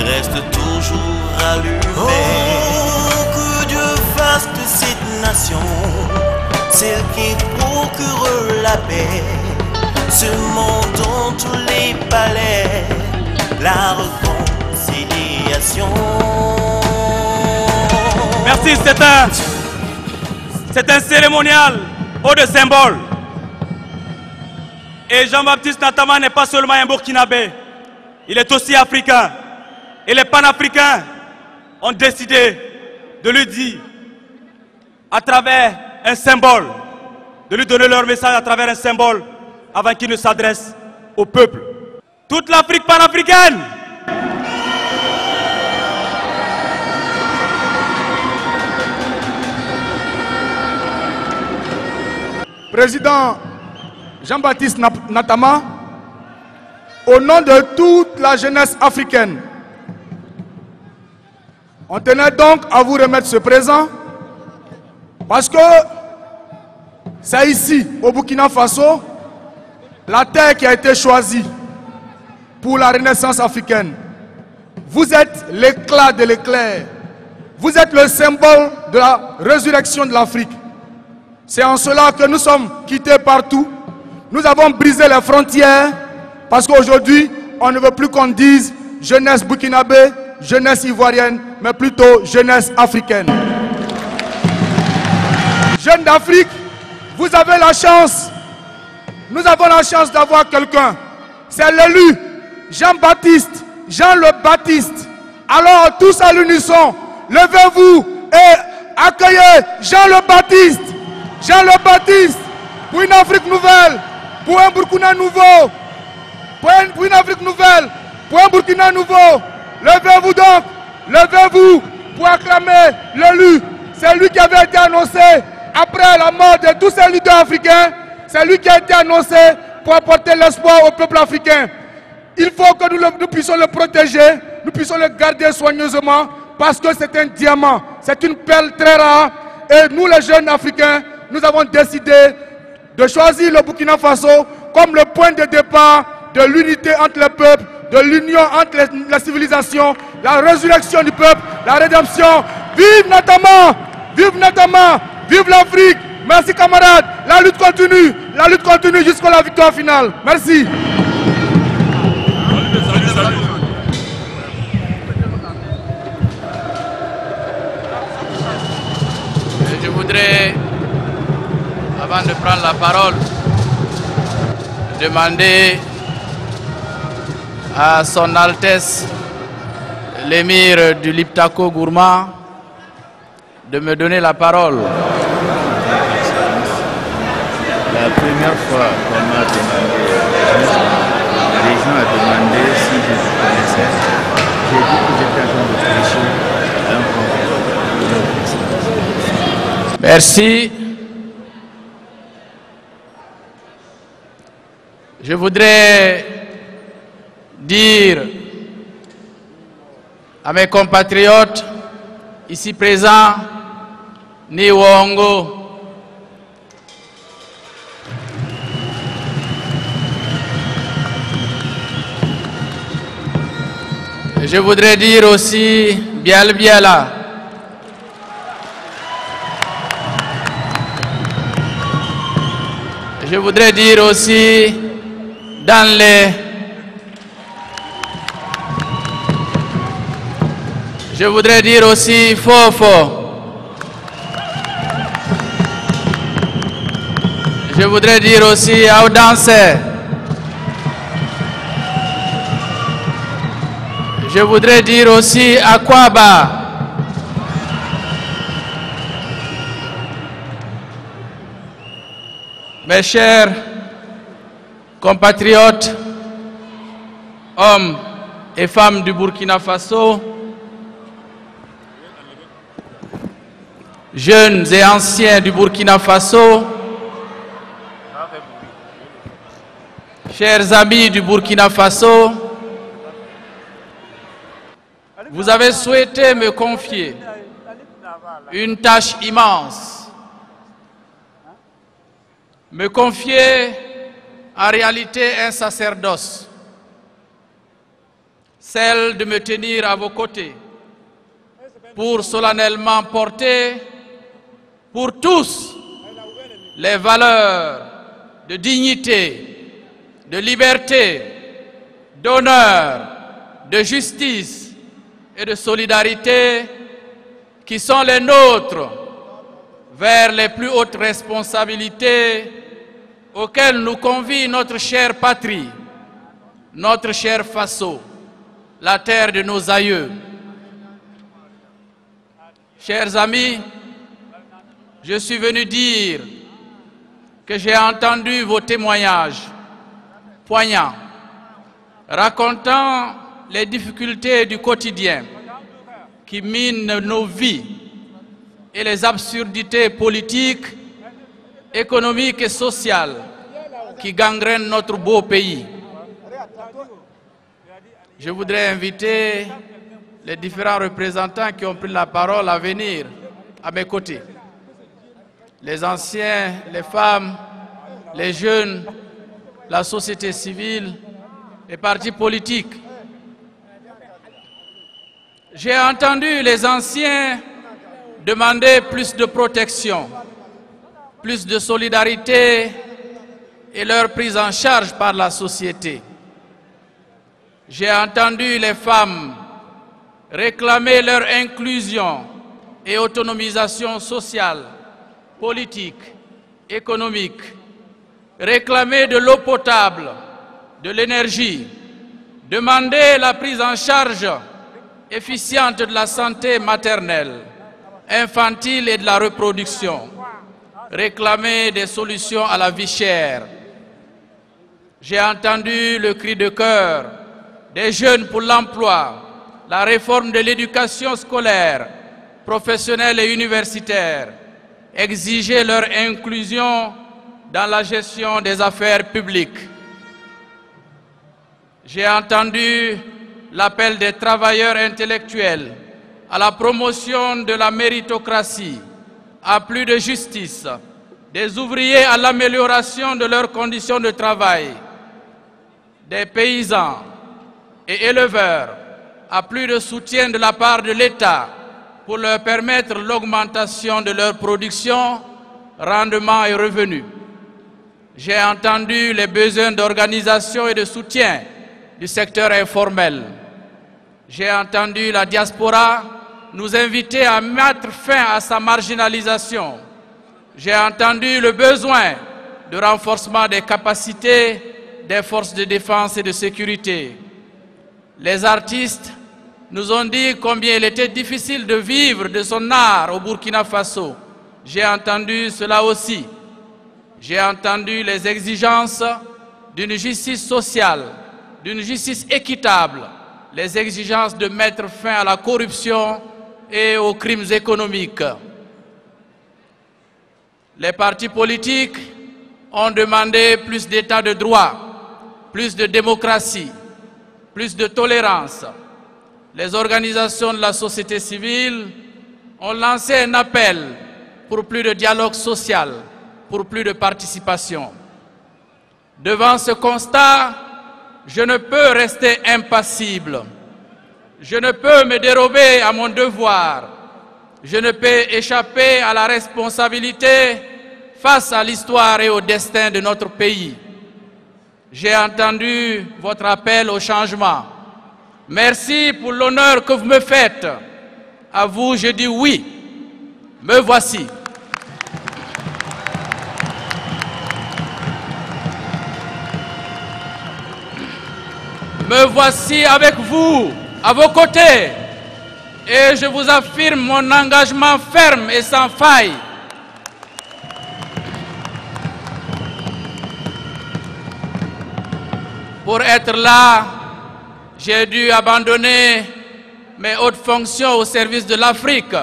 reste toujours allumé. Oh, que Dieu fasse de cette nation celle qui procure la paix, semant dans tous les palais la réconciliation. Merci, c'est un cérémonial haut de symbole. Et Jean-Baptiste Ntama n'est pas seulement un Burkinabé, il est aussi africain. Et les panafricains ont décidé de lui dire, à travers un symbole, de lui donner leur message à travers un symbole, avant qu'il ne s'adresse au peuple. Toute l'Afrique panafricaine. Président Jean-Baptiste Ntama, au nom de toute la jeunesse africaine, on tenait donc à vous remettre ce présent parce que c'est ici, au Burkina Faso, la terre qui a été choisie pour la renaissance africaine. Vous êtes l'éclat de l'éclair. Vous êtes le symbole de la résurrection de l'Afrique. C'est en cela que nous sommes quittés partout. Nous avons brisé les frontières parce qu'aujourd'hui, on ne veut plus qu'on dise jeunesse burkinabé, jeunesse ivoirienne, mais plutôt jeunesse africaine. Jeunes d'Afrique, vous avez la chance, nous avons la chance d'avoir quelqu'un. C'est l'élu Jean-Baptiste, Jean le Baptiste. Alors tous à l'unisson, levez-vous et accueillez Jean le Baptiste. Jean le Baptiste, pour une Afrique nouvelle, pour un Burkina nouveau, pour une Afrique nouvelle, pour un Burkina nouveau. Levez-vous donc, levez-vous pour acclamer l'élu. C'est lui qui avait été annoncé après la mort de tous ces leaders africains. C'est lui qui a été annoncé pour apporter l'espoir au peuple africain. Il faut que nous puissions le protéger, nous puissions le garder soigneusement parce que c'est un diamant, c'est une perle très rare. Et nous les jeunes africains, nous avons décidé de choisir le Burkina Faso comme le point de départ de l'unité entre les peuples, de l'union entre les civilisations, la résurrection du peuple, la rédemption. Vive Ntama, vive l'Afrique. Merci camarades, la lutte continue jusqu'à la victoire finale. Merci. Je voudrais, avant de prendre la parole, demander à son Altesse l'émir du Liptako Gourma de me donner la parole. La première fois qu'on m'a demandé, les gens ont demandé si je vous connaissais. J'ai dit que j'étais en train de prêcher un congrès. Merci. Je voudrais dire à mes compatriotes ici présents, Niwongo, je voudrais dire aussi Bial Biala. Je voudrais dire aussi dans les... Je voudrais dire aussi Fofo. Je voudrais dire aussi Audanse. Je voudrais dire aussi Akwaba. Mes chers compatriotes, hommes et femmes du Burkina Faso, jeunes et anciens du Burkina Faso, chers amis du Burkina Faso, vous avez souhaité me confier une tâche immense, me confier en réalité un sacerdoce. celle de me tenir à vos côtés pour solennellement porter pour tous les valeurs de dignité, de liberté, d'honneur, de justice et de solidarité qui sont les nôtres vers les plus hautes responsabilités auxquelles nous convie notre chère patrie, notre cher Faso, la terre de nos aïeux. Chers amis, je suis venu dire que j'ai entendu vos témoignages poignants, racontant les difficultés du quotidien qui minent nos vies et les absurdités politiques, économiques et sociales qui gangrènent notre beau pays. Je voudrais inviter les différents représentants qui ont pris la parole à venir à mes côtés. Les anciens, les femmes, les jeunes, la société civile, les partis politiques. J'ai entendu les anciens demander plus de protection, plus de solidarité et leur prise en charge par la société. J'ai entendu les femmes réclamer leur inclusion et autonomisation sociale, politique, économique, réclamer de l'eau potable, de l'énergie, demander la prise en charge efficiente de la santé maternelle, infantile et de la reproduction, réclamer des solutions à la vie chère. J'ai entendu le cri de cœur des jeunes pour l'emploi, la réforme de l'éducation scolaire, professionnelle et universitaire, exiger leur inclusion dans la gestion des affaires publiques. J'ai entendu l'appel des travailleurs intellectuels à la promotion de la méritocratie, à plus de justice, des ouvriers à l'amélioration de leurs conditions de travail, des paysans et éleveurs à plus de soutien de la part de l'État pour leur permettre l'augmentation de leur production, rendement et revenus. J'ai entendu les besoins d'organisation et de soutien du secteur informel. J'ai entendu la diaspora nous inviter à mettre fin à sa marginalisation. J'ai entendu le besoin de renforcement des capacités des forces de défense et de sécurité. Les artistes nous ont dit combien il était difficile de vivre de son art au Burkina Faso. J'ai entendu cela aussi. J'ai entendu les exigences d'une justice sociale, d'une justice équitable, les exigences de mettre fin à la corruption et aux crimes économiques. Les partis politiques ont demandé plus d'état de droit, plus de démocratie, plus de tolérance. Les organisations de la société civile ont lancé un appel pour plus de dialogue social, pour plus de participation. Devant ce constat, je ne peux rester impassible. Je ne peux me dérober à mon devoir. Je ne peux échapper à la responsabilité face à l'histoire et au destin de notre pays. J'ai entendu votre appel au changement. Merci pour l'honneur que vous me faites. À vous, je dis oui. Me voici. Me voici avec vous, à vos côtés. Et je vous affirme mon engagement ferme et sans faille. Pour être là, j'ai dû abandonner mes hautes fonctions au service de l'Afrique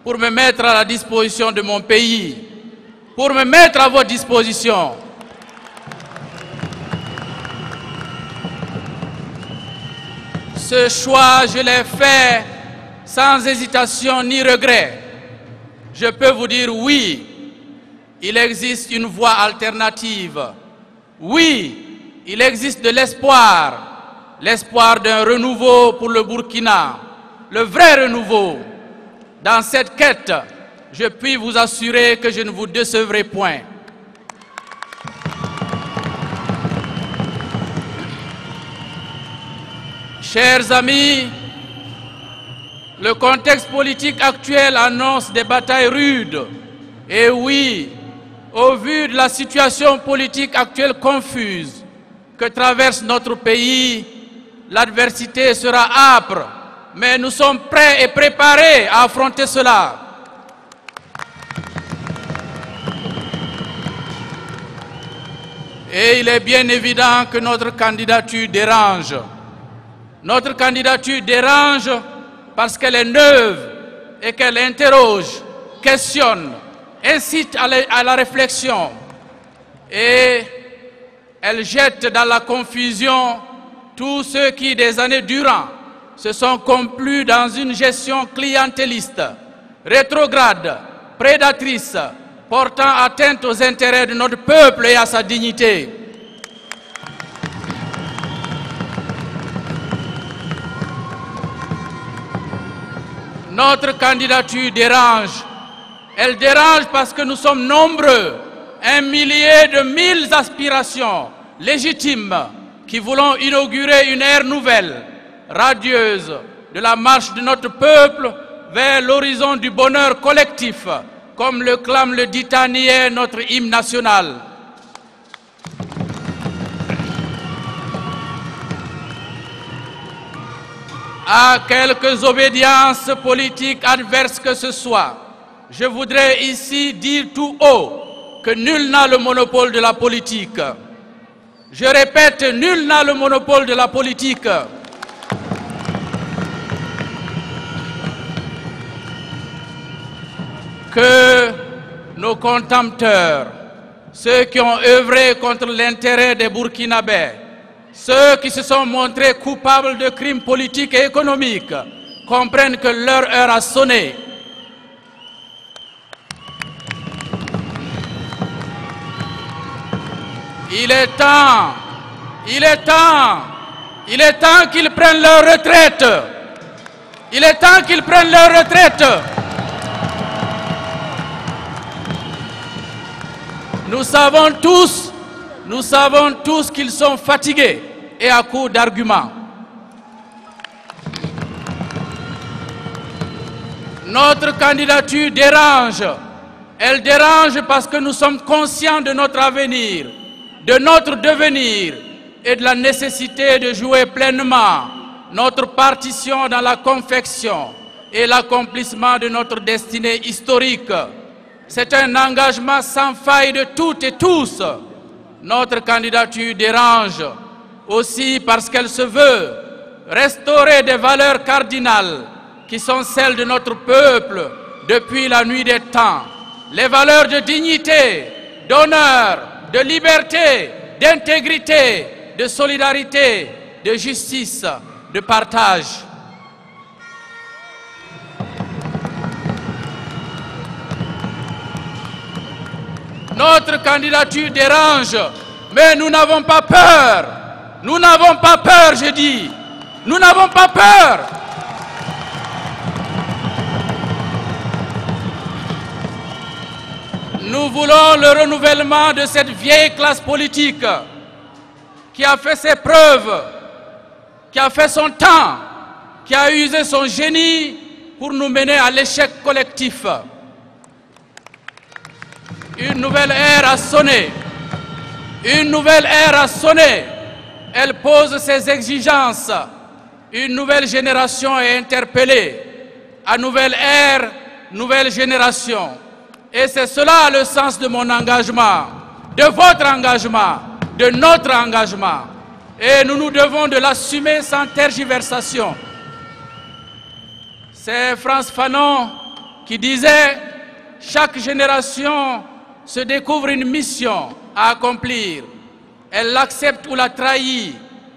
pour me mettre à la disposition de mon pays, pour me mettre à votre disposition. Ce choix, je l'ai fait sans hésitation ni regret. Je peux vous dire oui, il existe une voie alternative. Oui, il existe de l'espoir. l'espoir d'un renouveau pour le Burkina, le vrai renouveau. Dans cette quête, je puis vous assurer que je ne vous décevrai point. Chers amis, le contexte politique actuel annonce des batailles rudes. Et oui, au vu de la situation politique actuelle confuse que traverse notre pays, l'adversité sera âpre, mais nous sommes prêts et préparés à affronter cela. Et il est bien évident que notre candidature dérange. Notre candidature dérange parce qu'elle est neuve et qu'elle interroge, questionne, incite à la réflexion et elle jette dans la confusion tous ceux qui, des années durant, se sont complus dans une gestion clientéliste, rétrograde, prédatrice, portant atteinte aux intérêts de notre peuple et à sa dignité. Notre candidature dérange. Elle dérange parce que nous sommes nombreux, 1 millier de 1000 aspirations légitimes qui voulons inaugurer une ère nouvelle, radieuse, de la marche de notre peuple vers l'horizon du bonheur collectif, comme le clame le Ditanier, notre hymne national. À quelques obédiences politiques adverses que ce soit, je voudrais ici dire tout haut que nul n'a le monopole de la politique. Je répète, nul n'a le monopole de la politique. Que nos contempteurs, ceux qui ont œuvré contre l'intérêt des Burkinabés, ceux qui se sont montrés coupables de crimes politiques et économiques, comprennent que leur heure a sonné. Il est temps qu'ils prennent leur retraite. Il est temps qu'ils prennent leur retraite. Nous savons tous qu'ils sont fatigués et à court d'arguments. Notre candidature dérange. Elle dérange parce que nous sommes conscients de notre avenir, de notre devenir et de la nécessité de jouer pleinement notre partition dans la confection et l'accomplissement de notre destinée historique. C'est un engagement sans faille de toutes et tous. Notre candidature dérange aussi parce qu'elle se veut restaurer des valeurs cardinales qui sont celles de notre peuple depuis la nuit des temps. Les valeurs de dignité, d'honneur, de liberté, d'intégrité, de solidarité, de justice, de partage. Notre candidature dérange, mais nous n'avons pas peur. Nous n'avons pas peur, je dis. Nous n'avons pas peur. Nous voulons le renouvellement de cette vieille classe politique qui a fait ses preuves, qui a fait son temps, qui a usé son génie pour nous mener à l'échec collectif. Une nouvelle ère a sonné. Une nouvelle ère a sonné. Elle pose ses exigences. Une nouvelle génération est interpellée. À nouvelle ère, nouvelle génération. Et c'est cela le sens de mon engagement, de votre engagement, de notre engagement. Et nous nous devons de l'assumer sans tergiversation. C'est Frantz Fanon qui disait « Chaque génération se découvre une mission à accomplir. Elle l'accepte ou la trahit.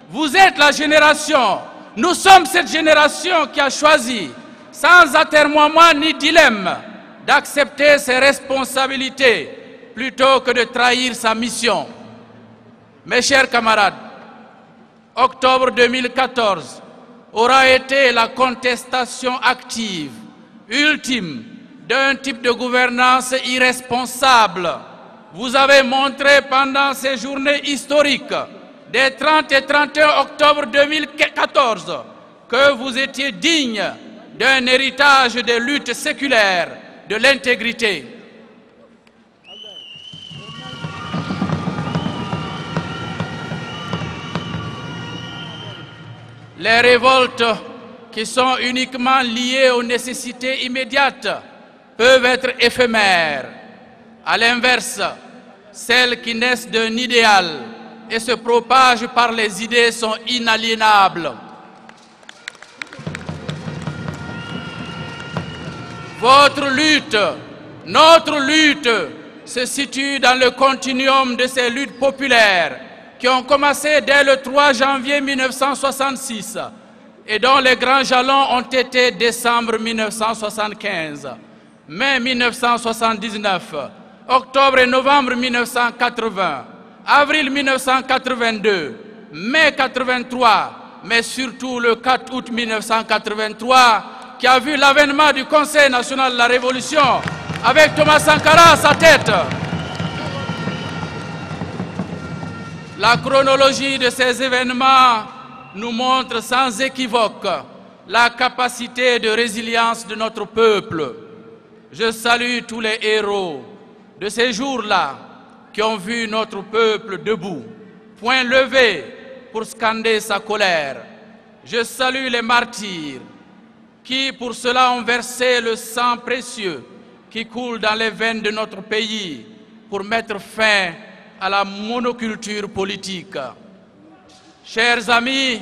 Vous êtes la génération. Nous sommes cette génération qui a choisi, sans atermoiement ni dilemme, d'accepter ses responsabilités plutôt que de trahir sa mission. Mes chers camarades, octobre 2014 aura été la contestation active, ultime, d'un type de gouvernance irresponsable. Vous avez montré pendant ces journées historiques des 30 et 31 octobre 2014 que vous étiez digne d'un héritage de lutte séculaire, de l'intégrité. Les révoltes qui sont uniquement liées aux nécessités immédiates peuvent être éphémères. À l'inverse, celles qui naissent d'un idéal et se propagent par les idées sont inaliénables. Votre lutte, notre lutte, se situe dans le continuum de ces luttes populaires qui ont commencé dès le 3 janvier 1966 et dont les grands jalons ont été décembre 1975, mai 1979, octobre et novembre 1980, avril 1982, mai 1983, mais surtout le 4 août 1983, qui a vu l'avènement du Conseil national de la Révolution avec Thomas Sankara à sa tête. La chronologie de ces événements nous montre sans équivoque la capacité de résilience de notre peuple. Je salue tous les héros de ces jours-là qui ont vu notre peuple debout, poing levé pour scander sa colère. Je salue les martyrs qui, pour cela, ont versé le sang précieux qui coule dans les veines de notre pays pour mettre fin à la monoculture politique. Chers amis,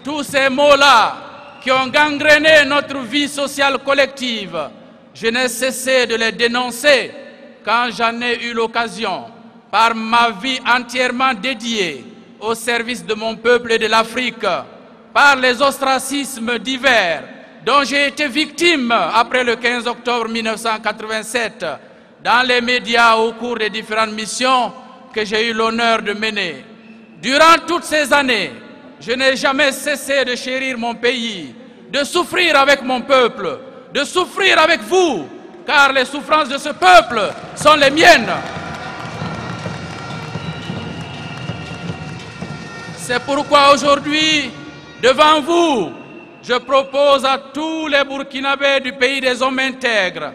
tous ces mots-là qui ont gangréné notre vie sociale collective, je n'ai cessé de les dénoncer quand j'en ai eu l'occasion, par ma vie entièrement dédiée au service de mon peuple et de l'Afrique, par les ostracismes divers dont j'ai été victime après le 15 octobre 1987 dans les médias au cours des différentes missions que j'ai eu l'honneur de mener. Durant toutes ces années, je n'ai jamais cessé de chérir mon pays, de souffrir avec mon peuple, de souffrir avec vous, car les souffrances de ce peuple sont les miennes. C'est pourquoi aujourd'hui, devant vous, je propose à tous les Burkinabés du pays des hommes intègres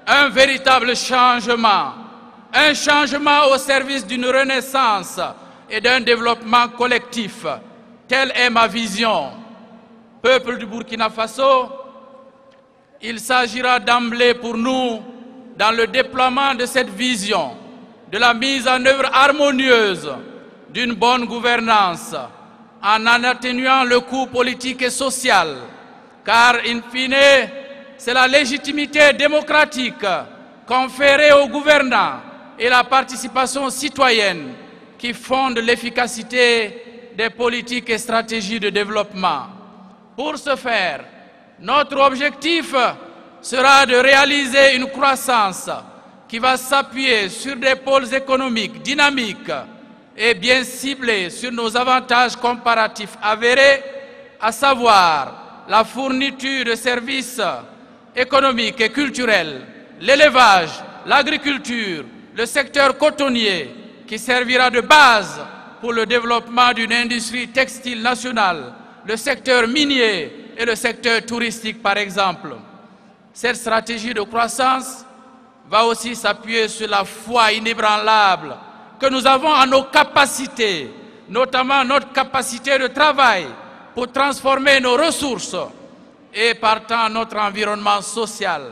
un véritable changement. Un changement au service d'une renaissance et d'un développement collectif. Telle est ma vision. Peuple du Burkina Faso, il s'agira d'emblée pour nous, dans le déploiement de cette vision, de la mise en œuvre harmonieuse d'une bonne gouvernance, en atténuant le coût politique et social, car, in fine, c'est la légitimité démocratique conférée aux gouvernants et la participation citoyenne qui fondent l'efficacité des politiques et stratégies de développement. Pour ce faire, notre objectif sera de réaliser une croissance qui va s'appuyer sur des pôles économiques dynamiques et bien ciblés sur nos avantages comparatifs avérés, à savoir la fourniture de services économiques et culturels, l'élevage, l'agriculture, le secteur cotonnier, qui servira de base pour le développement d'une industrie textile nationale, le secteur minier et le secteur touristique par exemple. Cette stratégie de croissance va aussi s'appuyer sur la foi inébranlable que nous avons en nos capacités, notamment notre capacité de travail pour transformer nos ressources et partant notre environnement social,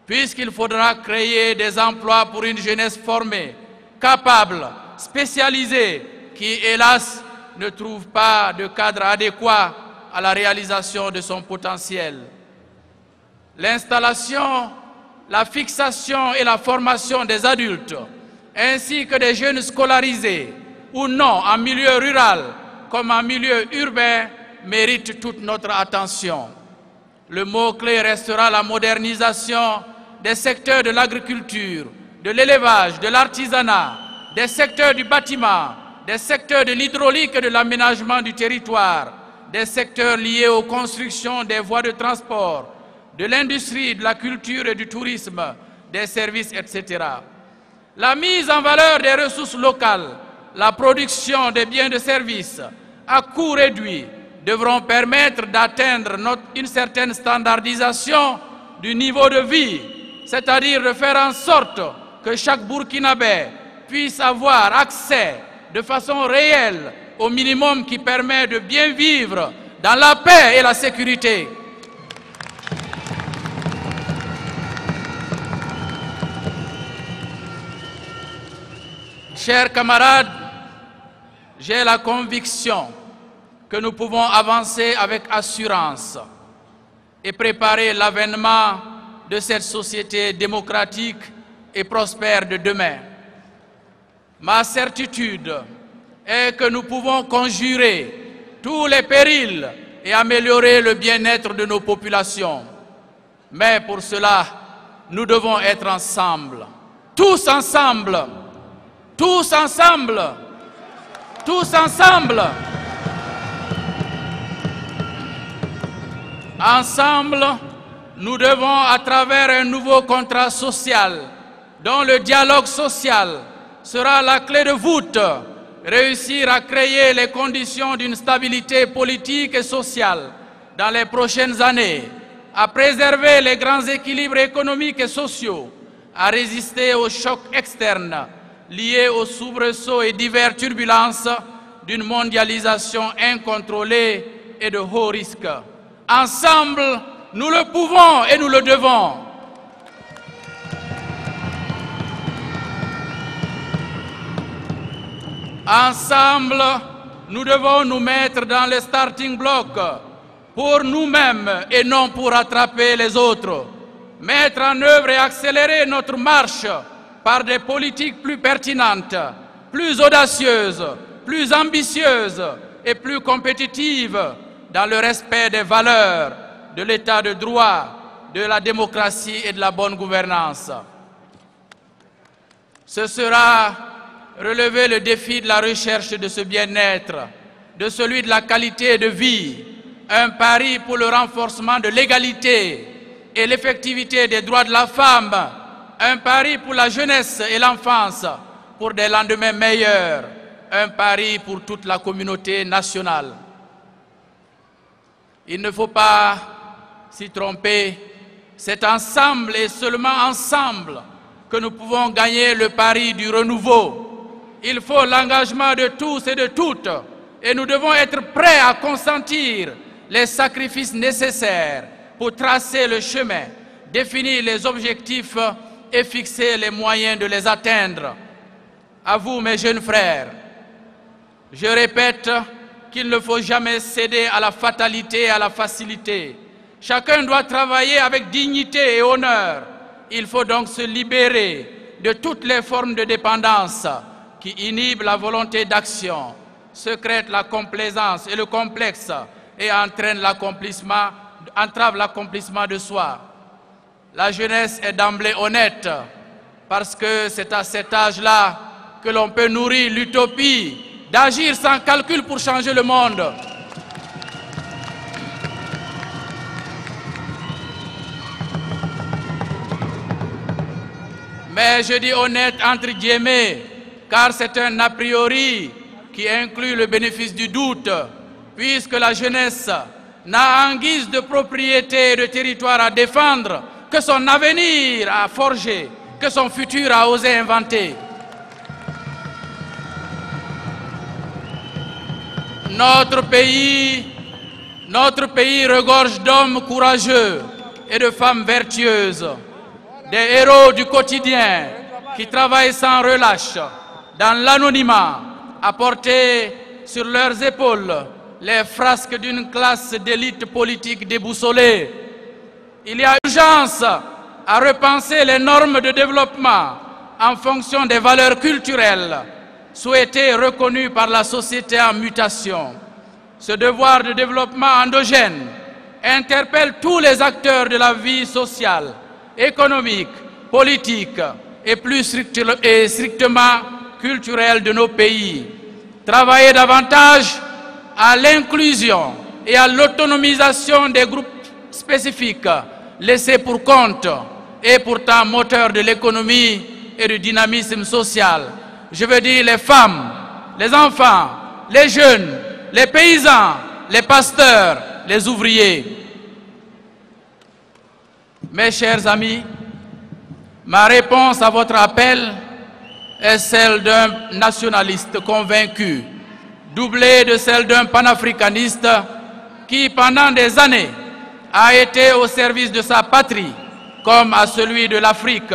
puisqu'il faudra créer des emplois pour une jeunesse formée, capable, spécialisée, qui, hélas, ne trouve pas de cadre adéquat à la réalisation de son potentiel. L'installation, la fixation et la formation des adultes, ainsi que des jeunes scolarisés ou non en milieu rural comme en milieu urbain, méritent toute notre attention. Le mot-clé restera la modernisation des secteurs de l'agriculture, de l'élevage, de l'artisanat, des secteurs du bâtiment, des secteurs de l'hydraulique et de l'aménagement du territoire, des secteurs liés aux constructions des voies de transport, de l'industrie, de la culture et du tourisme, des services, etc. La mise en valeur des ressources locales, la production des biens de services à coût réduit devront permettre d'atteindre une certaine standardisation du niveau de vie, c'est-à-dire de faire en sorte que chaque Burkinabé puisse avoir accès de façon réelle au minimum qui permet de bien vivre dans la paix et la sécurité. Chers camarades, j'ai la conviction que nous pouvons avancer avec assurance et préparer l'avènement de cette société démocratique et prospère de demain. Ma certitude est que nous pouvons conjurer tous les périls et améliorer le bien-être de nos populations. Mais pour cela, nous devons être ensemble, tous ensemble, tous ensemble, tous ensemble. Ensemble, nous devons, à travers un nouveau contrat social, dont le dialogue social sera la clé de voûte, réussir à créer les conditions d'une stabilité politique et sociale dans les prochaines années, à préserver les grands équilibres économiques et sociaux, à résister aux chocs externes liés aux soubresauts et diverses turbulences d'une mondialisation incontrôlée et de haut risque. Ensemble, nous le pouvons et nous le devons. Ensemble, nous devons nous mettre dans les starting blocks pour nous-mêmes et non pour rattraper les autres. Mettre en œuvre et accélérer notre marche par des politiques plus pertinentes, plus audacieuses, plus ambitieuses et plus compétitives dans le respect des valeurs de l'état de droit, de la démocratie et de la bonne gouvernance. Ce sera relever le défi de la recherche de ce bien-être, de celui de la qualité de vie, un pari pour le renforcement de l'égalité et l'effectivité des droits de la femme, un pari pour la jeunesse et l'enfance, pour des lendemains meilleurs, un pari pour toute la communauté nationale. Il ne faut pas s'y tromper, c'est ensemble et seulement ensemble que nous pouvons gagner le pari du renouveau. Il faut l'engagement de tous et de toutes, et nous devons être prêts à consentir les sacrifices nécessaires pour tracer le chemin, définir les objectifs et fixer les moyens de les atteindre. À vous, mes jeunes frères, je répète qu'il ne faut jamais céder à la fatalité et à la facilité. Chacun doit travailler avec dignité et honneur. Il faut donc se libérer de toutes les formes de dépendance qui inhibent la volonté d'action, secrètent la complaisance et le complexe et entravent l'accomplissement de soi. La jeunesse est d'emblée honnête parce que c'est à cet âge-là que l'on peut nourrir l'utopie d'agir sans calcul pour changer le monde. Mais je dis honnête entre guillemets, car c'est un a priori qui inclut le bénéfice du doute, puisque la jeunesse n'a en guise de propriété et de territoire à défendre que son avenir à forger, que son futur à oser inventer. Notre pays regorge d'hommes courageux et de femmes vertueuses, des héros du quotidien qui travaillent sans relâche dans l'anonymat, à porter sur leurs épaules les frasques d'une classe d'élite politique déboussolée. Il y a urgence à repenser les normes de développement en fonction des valeurs culturelles souhaitées et reconnues par la société en mutation. Ce devoir de développement endogène interpelle tous les acteurs de la vie sociale, économique, politique et plus strictement culturelle de nos pays. travailler davantage à l'inclusion et à l'autonomisation des groupes spécifiques laissés pour compte et pourtant moteurs de l'économie et du dynamisme social. Je veux dire les femmes, les enfants, les jeunes, les paysans, les pasteurs, les ouvriers. Mes chers amis, ma réponse à votre appel est celle d'un nationaliste convaincu, doublée de celle d'un panafricaniste qui, pendant des années, a été au service de sa patrie, comme à celui de l'Afrique.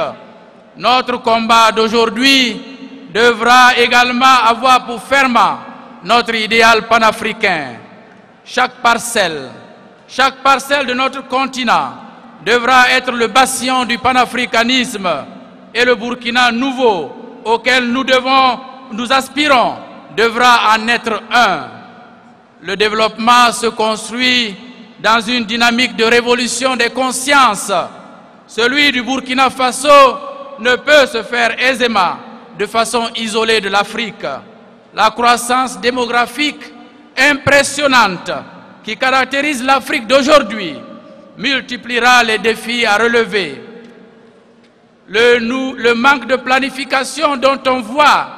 Notre combat d'aujourd'hui devra également avoir pour ferment notre idéal panafricain. Chaque parcelle de notre continent devra être le bastion du panafricanisme, et le Burkina nouveau auquel nous aspirons devra en être un. Le développement se construit dans une dynamique de révolution des consciences. Celui du Burkina Faso ne peut se faire aisément de façon isolée de l'Afrique. La croissance démographique impressionnante qui caractérise l'Afrique d'aujourd'hui multipliera les défis à relever. Le manque de planification dont on voit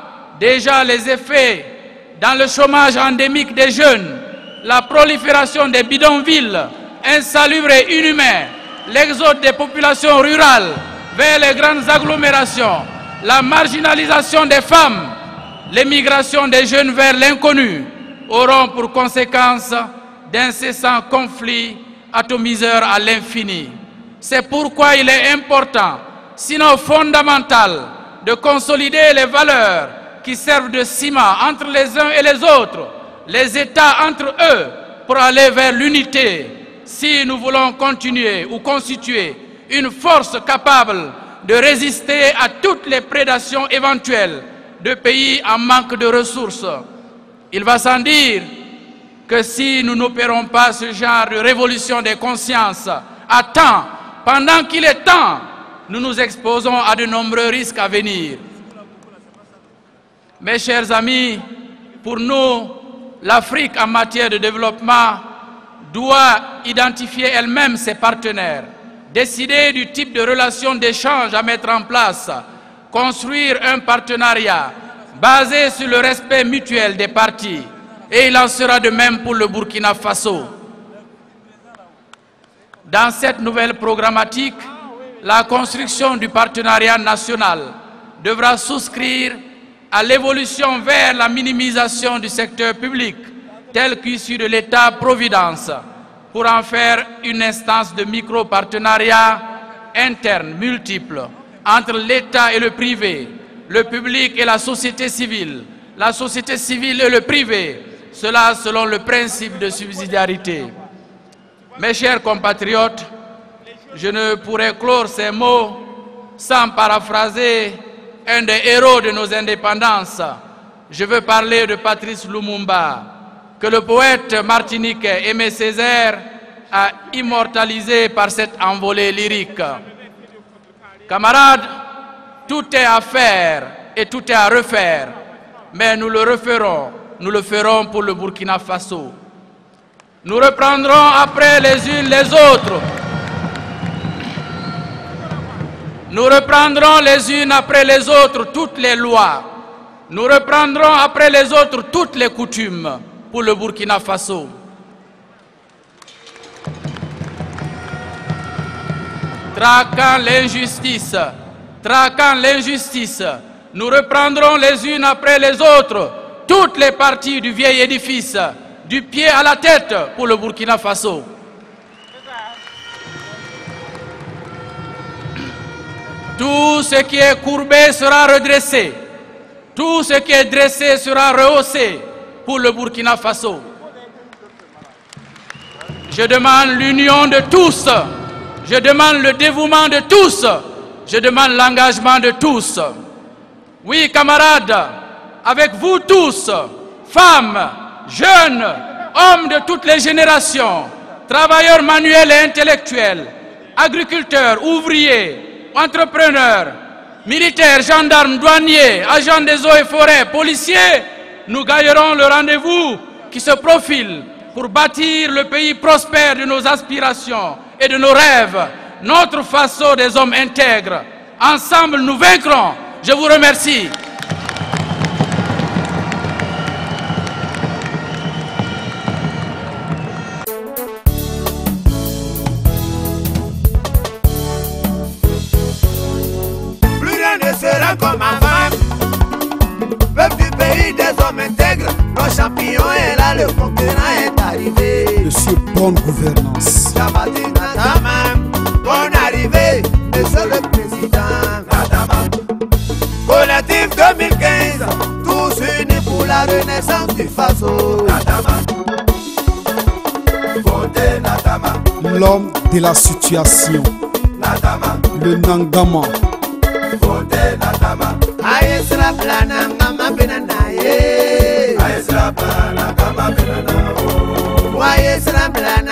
déjà les effets dans le chômage endémique des jeunes, la prolifération des bidonvilles insalubres et inhumains, l'exode des populations rurales vers les grandes agglomérations, la marginalisation des femmes, l'émigration des jeunes vers l'inconnu auront pour conséquence d'incessants conflits atomiseurs à l'infini. C'est pourquoi il est important, sinon fondamental, de consolider les valeurs qui servent de ciment entre les uns et les autres, les États entre eux, pour aller vers l'unité, si nous voulons continuer ou constituer une force capable de résister à toutes les prédations éventuelles de pays en manque de ressources. Il va sans dire que si nous n'opérons pas ce genre de révolution des consciences à temps, pendant qu'il est temps, nous nous exposons à de nombreux risques à venir. Mes chers amis, pour nous, l'Afrique en matière de développement doit identifier elle-même ses partenaires, décider du type de relation d'échange à mettre en place, construire un partenariat basé sur le respect mutuel des parties. Et il en sera de même pour le Burkina Faso. Dans cette nouvelle programmatique, la construction du partenariat national devra souscrire à l'évolution vers la minimisation du secteur public, tel qu'issu de l'État-providence, pour en faire une instance de micro-partenariat interne multiple entre l'État et le privé, le public et la société civile et le privé, cela selon le principe de subsidiarité. Mes chers compatriotes, je ne pourrais clore ces mots sans paraphraser un des héros de nos indépendances. Je veux parler de Patrice Lumumba, que le poète martiniquais Aimé Césaire a immortalisé par cette envolée lyrique. Camarades, tout est à faire et tout est à refaire, mais nous le ferons pour le Burkina Faso. Nous reprendrons après les unes les autres. Nous reprendrons les unes après les autres toutes les lois. Nous reprendrons après les autres toutes les coutumes pour le Burkina Faso. Traquant l'injustice, nous reprendrons les unes après les autres toutes les parties du vieil édifice, du pied à la tête pour le Burkina Faso. Tout ce qui est courbé sera redressé. Tout ce qui est dressé sera rehaussé pour le Burkina Faso. Je demande l'union de tous. Je demande le dévouement de tous. Je demande l'engagement de tous. Oui, camarades, avec vous tous, femmes, jeunes, hommes de toutes les générations, travailleurs manuels et intellectuels, agriculteurs, ouvriers, entrepreneurs, militaires, gendarmes, douaniers, agents des eaux et forêts, policiers, nous gagnerons le rendez-vous qui se profile pour bâtir le pays prospère de nos aspirations et de nos rêves, notre façon des hommes intègres. Ensemble, nous vaincrons. Je vous remercie. Plus rien ne sera comme avant. Peuple du pays des hommes intègres, le champion est là, le conquérant est arrivé. Monsieur bonne gouvernance. Jambati Natama, bonne arrivée, monsieur le président Natama. Collectif 2015, tous unis pour la renaissance du Faso. Natama. Votez Natama. L'homme de la situation. Natama. Le Nangama. Votez Natama. Aïsra Planangama Benanaye. Aïsra Planangama Benanaye. Aïsra Planangama.